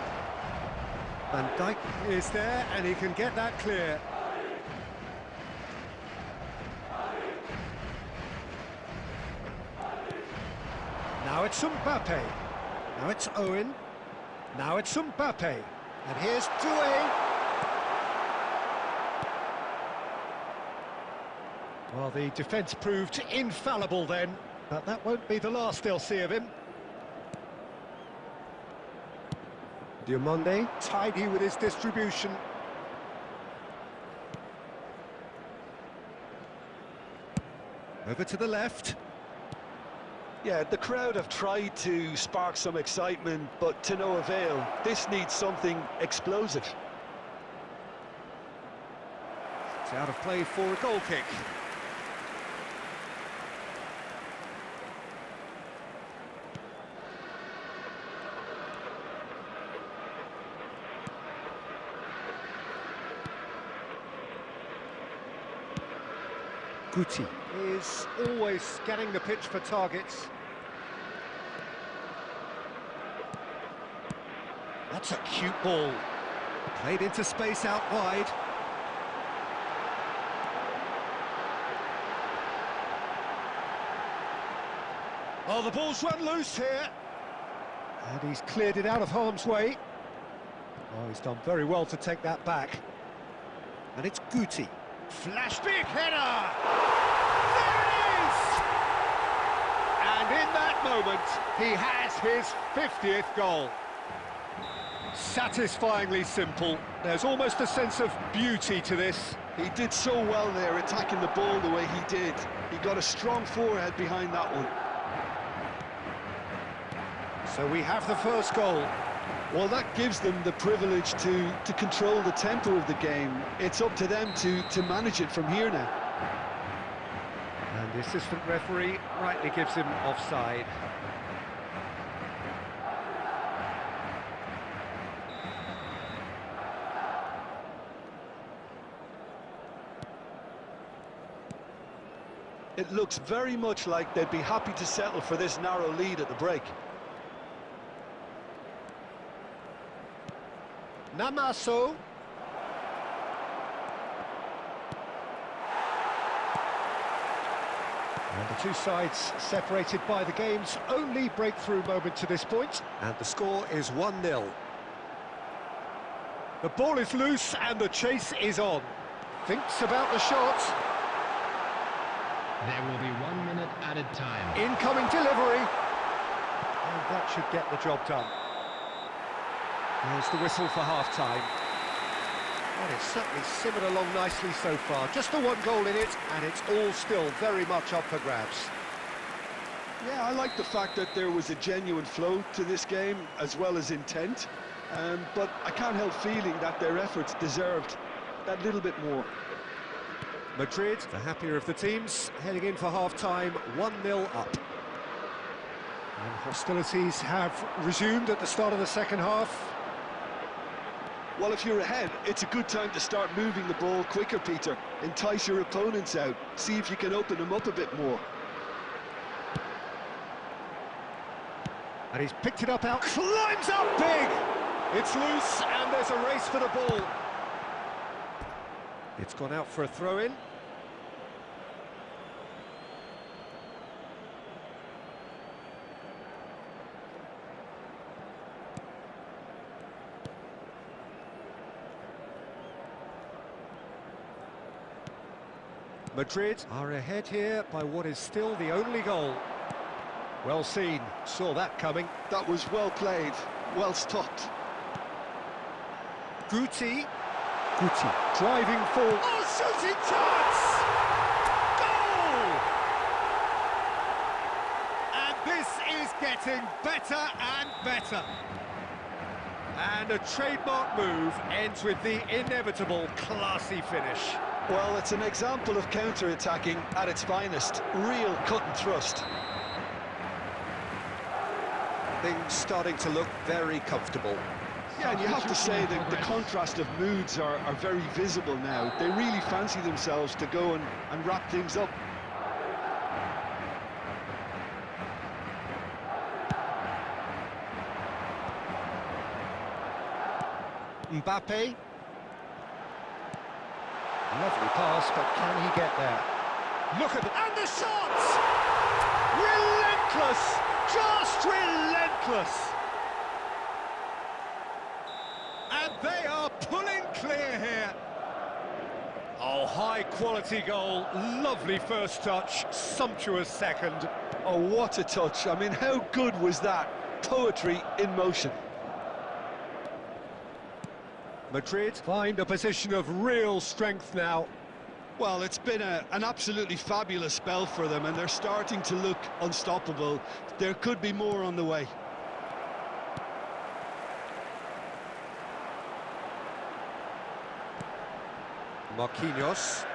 Van Dijk is there, and he can get that clear. Now it's Mbappe. Now it's Owen. Now it's Mbappe. And here's Doué. Well, the defence proved infallible then, but that won't be the last they'll see of him. Diomande, tidy with his distribution. Over to the left. Yeah, the crowd have tried to spark some excitement, but to no avail. This needs something explosive. It's out of play for a goal kick. Guti is always scanning the pitch for targets. That's a cute ball. Played into space out wide. Oh, the ball's run loose here. And he's cleared it out of harm's way. Oh, he's done very well to take that back. And it's Guti. Flash big header! There it is! And in that moment, he has his 50th goal. Satisfyingly simple. There's almost a sense of beauty to this. He did so well there, attacking the ball the way he did. He got a strong forehead behind that one. So we have the first goal. Well, that gives them the privilege to control the tempo of the game. It's up to them to manage it from here now. And the assistant referee rightly gives him offside. It looks very much like they'd be happy to settle for this narrow lead at the break. Namaso. And the two sides separated by the game's only breakthrough moment to this point. And the score is 1-0. The ball is loose and the chase is on. Thinks about the shot. There will be 1 minute added time. Incoming delivery. And that should get the job done. There's the whistle for half-time. Well, it's certainly simmered along nicely so far. Just the one goal in it, and it's all still very much up for grabs. Yeah, I like the fact that there was a genuine flow to this game, as well as intent. But I can't help feeling that their efforts deserved that little bit more. Madrid, the happier of the teams, heading in for half-time, 1-0 up. And hostilities have resumed at the start of the second half. Well, if you're ahead, it's a good time to start moving the ball quicker, Peter. Entice your opponents out. See if you can open them up a bit more. And he's picked it up out, climbs up big! It's loose, and there's a race for the ball. It's gone out for a throw-in. Madrid are ahead here by what is still the only goal. Well seen, saw that coming. That was well played, well stopped. Guti, driving forward. Oh, shooting chance! Goal! And this is getting better and better. And a trademark move ends with the inevitable classy finish. Well, it's an example of counter-attacking at its finest. Real cut and thrust. Things starting to look very comfortable. Yeah, and you have to say that the contrast of moods are very visible now. They really fancy themselves to go and wrap things up. Mbappe. Lovely pass, but can he get there? Look at and the shots! Relentless! Just relentless! And they are pulling clear here. Oh, high-quality goal, lovely first touch, sumptuous second. Oh, what a touch. I mean, how good was that? Poetry in motion. Madrid find a position of real strength now. Well, it's been an absolutely fabulous spell for them, and they're starting to look unstoppable. There could be more on the way. Marquinhos.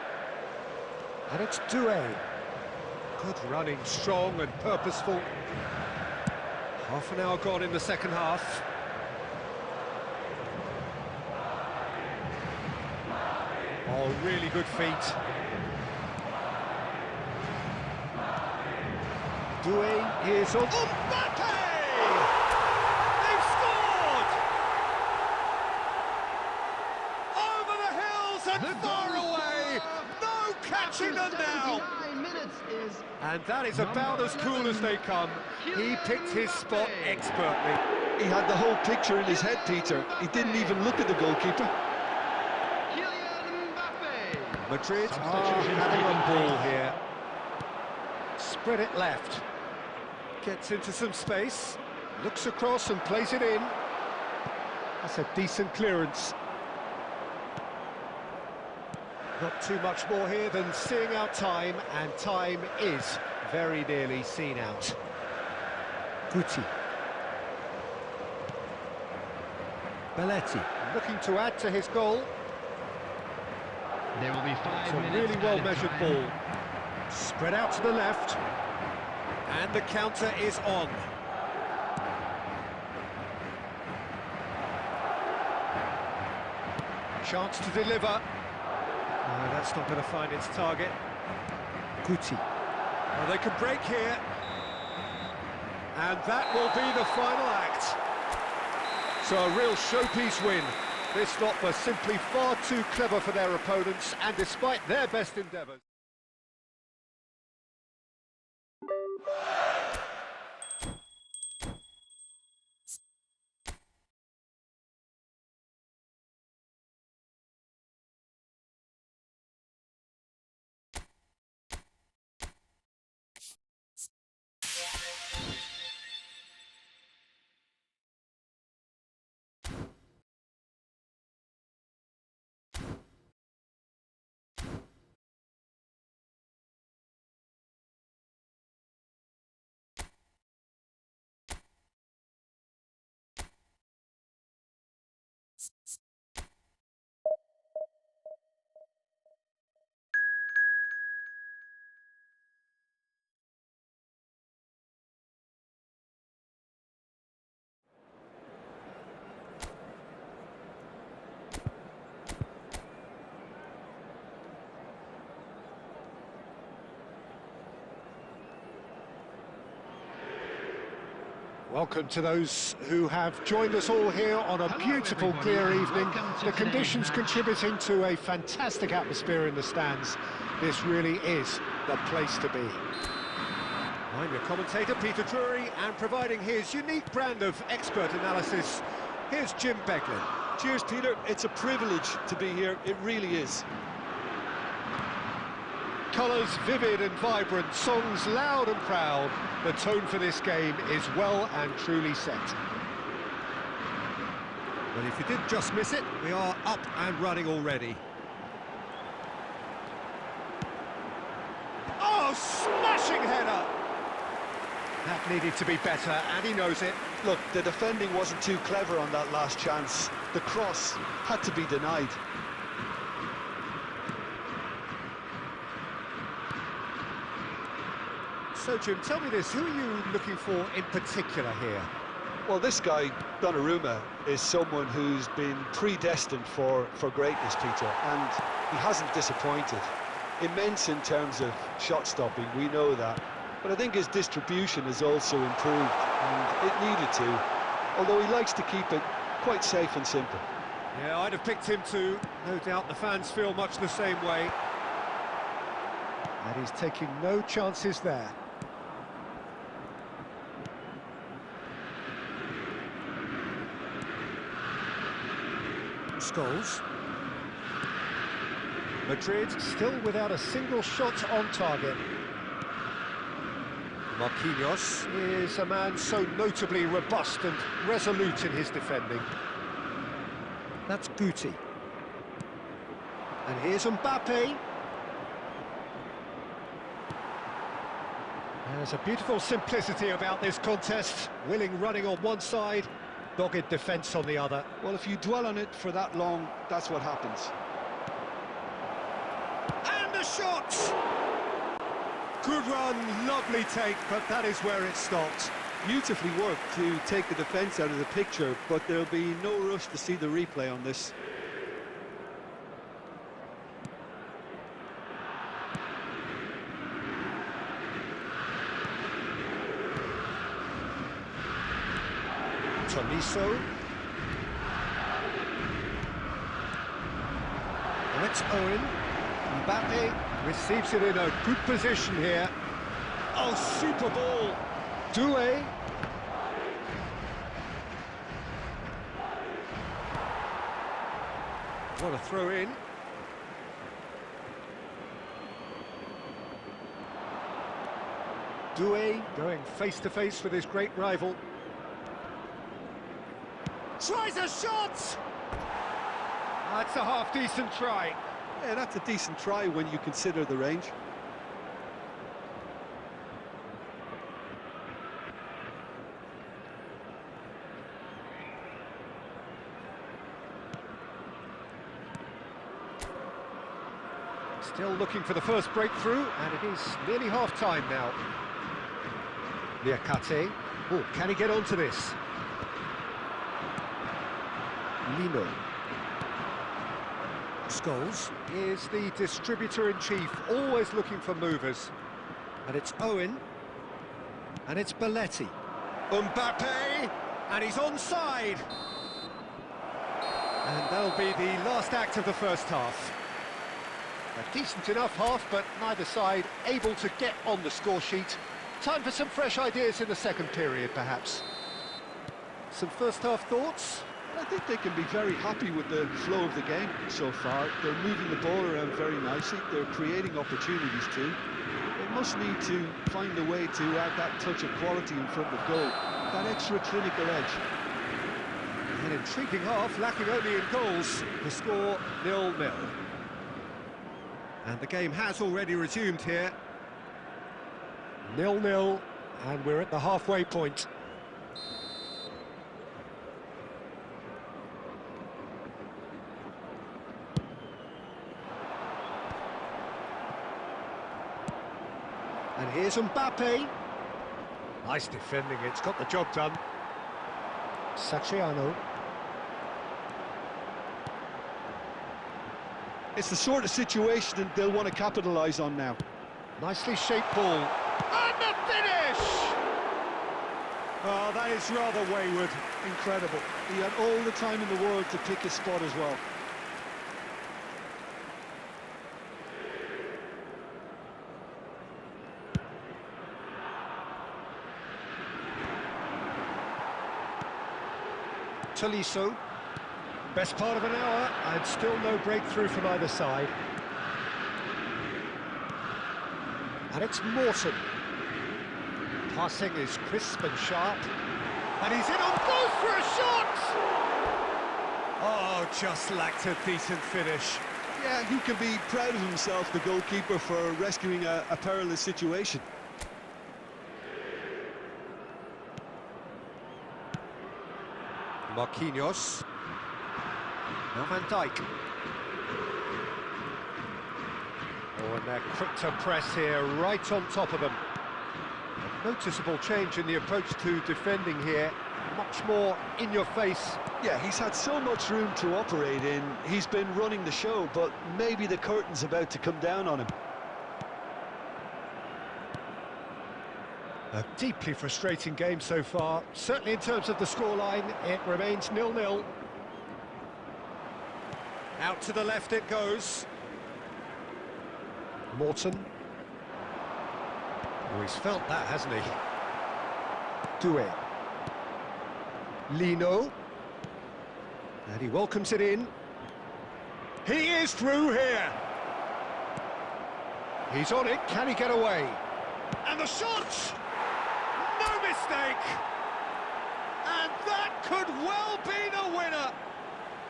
And it's Doué. Good running, strong and purposeful. Half an hour gone in the second half. Oh, really good feet. Doué is on. Mbappe! They've scored! Over the hills and far away! No catching them now! And that is about as cool as they come. He picked his spot expertly. He had the whole picture in his head, Peter. He didn't even look at the goalkeeper. Madrid are having on ball here. Spread it left. Gets into some space. Looks across and plays it in. That's a decent clearance. Not too much more here than seeing out time, and time is very nearly seen out. Guti. Belletti looking to add to his goal. There will be 5 minutes. It's a really well-measured ball. Spread out to the left. And the counter is on. Chance to deliver. No, that's not going to find its target. Guti. Well, they can break here. And that will be the final act. So a real showpiece win. This lot were simply far too clever for their opponents, and despite their best endeavours. Welcome to those who have joined us all here on a beautiful, clear evening. The conditions contributing to a fantastic atmosphere in the stands. This really is the place to be. I'm your commentator, Peter Drury, and providing his unique brand of expert analysis, here's Jim Beglin. Cheers, Peter. It's a privilege to be here. It really is. colours vivid and vibrant, songs loud and proud. The tone for this game is well and truly set. But if you did just miss it, we are up and running already. Oh, smashing header! That needed to be better, and he knows it. Look, the defending wasn't too clever on that last chance. The cross had to be denied. So, Jim, tell me this, who are you looking for in particular here? Well, this guy, Donnarumma, is someone who's been predestined for greatness, Peter, and he hasn't disappointed. Immense in terms of shot stopping, we know that, but I think his distribution has also improved, and it needed to, although he likes to keep it quite safe and simple. Yeah, I'd have picked him too. No doubt the fans feel much the same way. And he's taking no chances there. Scholes. Madrid still without a single shot on target. Marquinhos is a man so notably robust and resolute in his defending. That's Guti. And here's Mbappe. There's a beautiful simplicity about this contest. Willing running on one side, dogged defence on the other. Well, if you dwell on it for that long, that's what happens. And the shot! Good run, lovely take, but that is where it stopped. Beautifully worked to take the defence out of the picture, but there'll be no rush to see the replay on this. Tolisso. And it's Owen. Mbappe receives it in a good position here. Oh, super ball. Doué. What a throw in. Doué going face to face with his great rival. Tries a shot! That's a half-decent try. Yeah, that's a decent try when you consider the range. Still looking for the first breakthrough, and it is nearly half-time now. Liakate. Oh, can he get onto this? Lino. Scholes is the distributor-in-chief, always looking for movers. And it's Owen. And it's Belletti. Mbappe! And he's onside! And that'll be the last act of the first half. A decent enough half, but neither side able to get on the score sheet. Time for some fresh ideas in the second period, perhaps. Some first-half thoughts? I think they can be very happy with the flow of the game so far. They're moving the ball around very nicely. They're creating opportunities too. They must need to find a way to add that touch of quality in front of goal, that extra clinical edge. An intriguing half, lacking only in goals. The score 0-0. And the game has already resumed here. 0-0, and we're at the halfway point. And here's Mbappe. Nice defending, it's got the job done. Satriano. It's the sort of situation that they'll want to capitalise on now. Nicely shaped ball. And the finish! Oh, that is rather wayward. Incredible. He had all the time in the world to pick his spot as well. Tolisso. Best part of an hour, and still no breakthrough from either side. And it's Morton. Passing is crisp and sharp. And he's in on both for a shot! Oh, just lacked a decent finish. Yeah, he can be proud of himself, the goalkeeper, for rescuing a perilous situation. Marquinhos. Now Van Dijk. Oh, and they're quick to press here, right on top of them. A noticeable change in the approach to defending here. Much more in your face. Yeah, he's had so much room to operate in. He's been running the show, but maybe the curtain's about to come down on him. A deeply frustrating game so far. Certainly in terms of the scoreline, it remains 0-0. Out to the left it goes. Morton. Oh, he's felt that, hasn't he? Doué. Lino. And he welcomes it in. He is through here. He's on it. Can he get away? And the shot! No mistake! And that could well be the winner!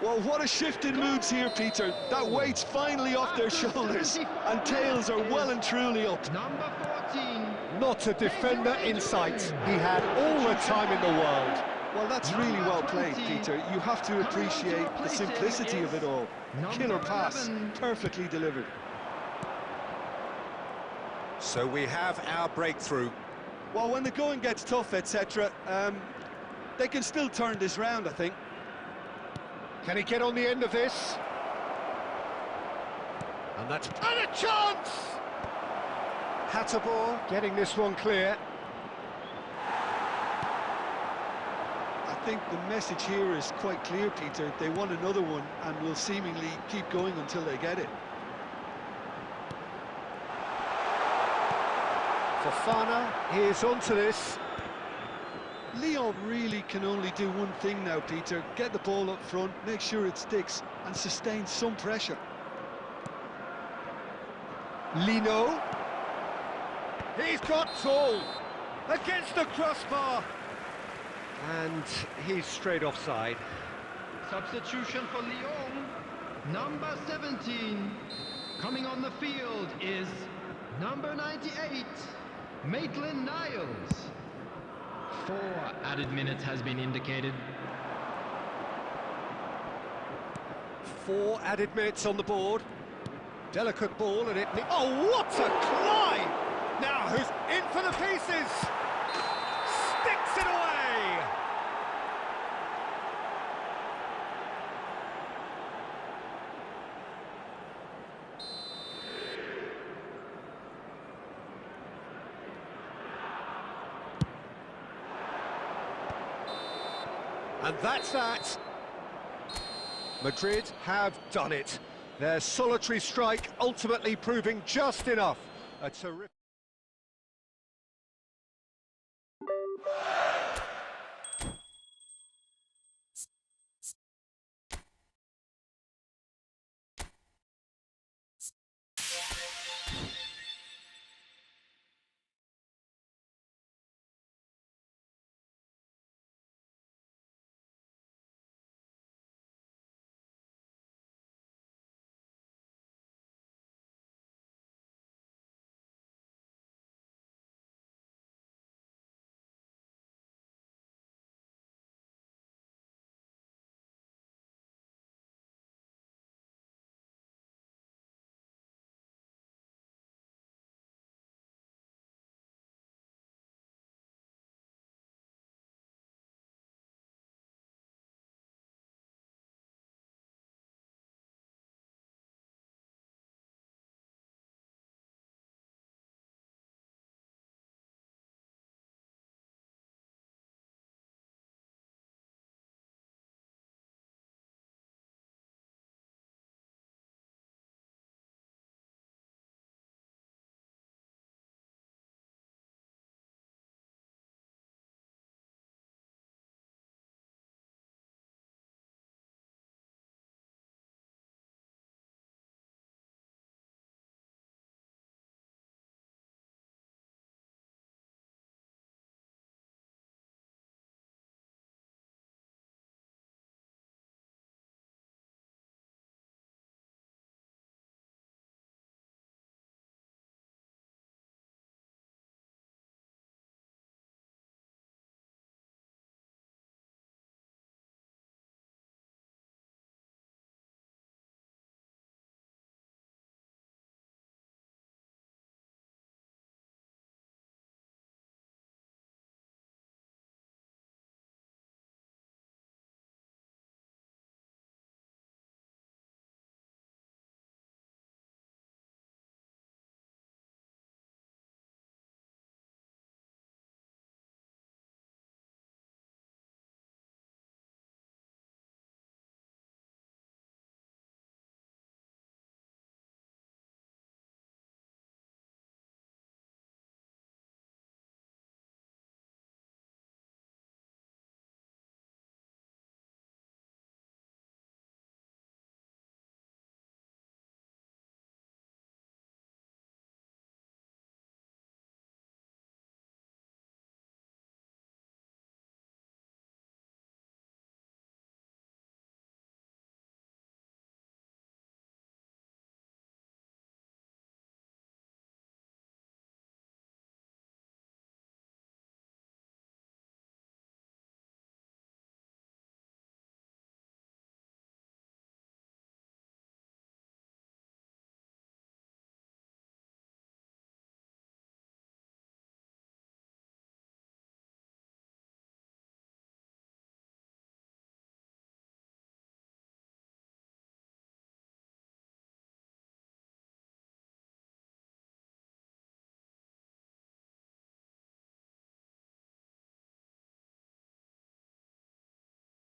Well, what a shift in moods here, Peter. That weight's finally off their shoulders, and tails are well and truly up. Number 14. Not a defender in sight. He had all the time in the world. Well, that's really well played, Peter. You have to appreciate the simplicity of it all. Killer pass, perfectly delivered. So we have our breakthrough. Well, when the going gets tough, etc., they can still turn this round, I think. Can he get on the end of this? And that's... And a chance! Hatterbaugh getting this one clear. I think the message here is quite clear, Peter. They want another one and will seemingly keep going until they get it. Fofana is onto this. Lyon really can only do one thing now, Peter. Get the ball up front, make sure it sticks, and sustain some pressure. Lino. He's got tall. Against the crossbar. And he's straight offside. Substitution for Lyon. Number 17. Coming on the field is number 98, Maitland-Niles. 4 added minutes has been indicated. 4 added minutes on the board. Delicate ball and it... Oh, what a climb! Now, who's in for the pieces? Sticks it away! And that's that. Madrid have done it. Their solitary strike ultimately proving just enough. A terrific...